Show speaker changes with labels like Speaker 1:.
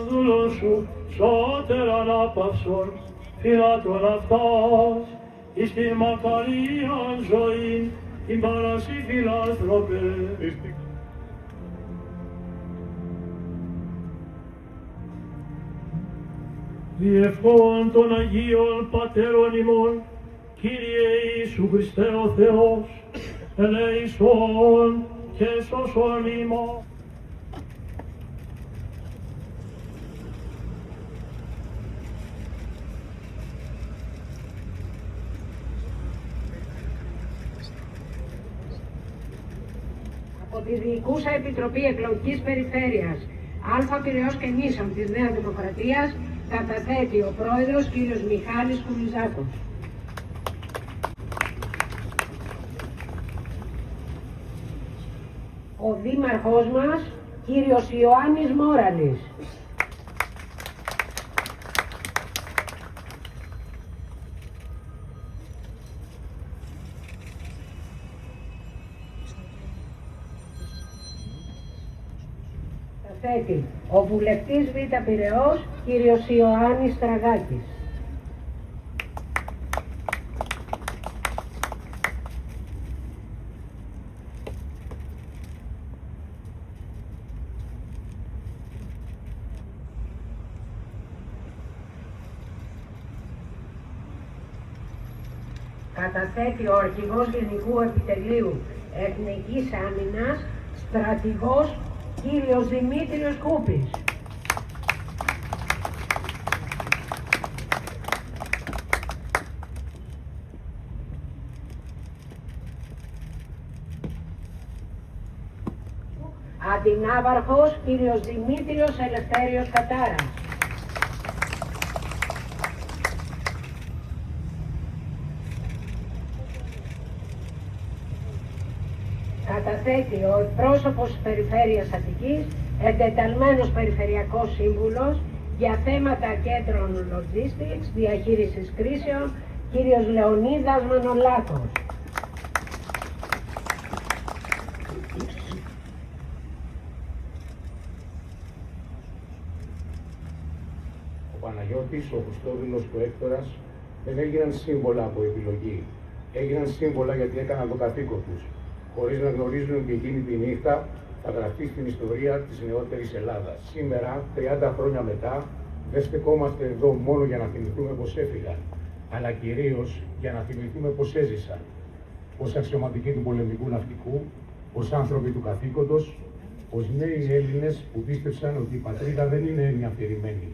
Speaker 1: δούλων σου, σώτερα ανάπαυσον, φυλάτων αυτάς, εις τη μακαρίαν ζωήν, την παρασύ φιλάνθρωπε. Διευχών των Αγίων Πατέρων ημών, Κύριε Ιησού Χριστέ ο Θεός, ελέησον και σώσον ημών.
Speaker 2: Από τη Διοικούσα Επιτροπή Εκλογικής Περιφέρειας Α Πειραιώς και Νήσων της Νέας Δημοκρατίας καταθέτει ο Πρόεδρος κ. Μιχάλης Κουλιζάκος. Ο Δήμαρχός μας κ. Ιωάννης Μόραλης. Καταθέτει ο Βουλευτής Β' Πειραιώς κ. Ιωάννης Στραγάκης. Καταθέτει ο Αρχηγός Γενικού Επιτελείου Εθνικής Άμυνας, στρατηγός κύριος Δημήτριος Κούπης. Αντινάβαρχος κύριος Δημήτριος Ελευθέριος Κατάρας. Καταθέτει ο εκπρόσωπος της Περιφέρειας Αττικής, εντεταλμένος Περιφερειακός Σύμβουλος για θέματα κέντρων logistics, διαχείρισης κρίσεων, κύριος Λεωνίδας Μανολάκος.
Speaker 3: Ο Παναγιώτης, ο Χριστόδουλος και ο Έκτορας δεν έγιναν σύμβολα από επιλογή. Έγιναν σύμβολα γιατί έκαναν το καθήκον τους, χωρίς να γνωρίζουν ότι εκείνη τη νύχτα θα γραφτεί στην ιστορία της νεότερης Ελλάδας. Σήμερα, 30 χρόνια μετά, δεν στεκόμαστε εδώ μόνο για να θυμηθούμε πως έφυγαν, αλλά κυρίως για να θυμηθούμε πως έζησαν. Ως αξιωματικοί του πολεμικού ναυτικού, ως άνθρωποι του καθήκοντος, ως νέοι Έλληνες που πίστεψαν ότι η πατρίδα δεν είναι έννοια αφηρημένη,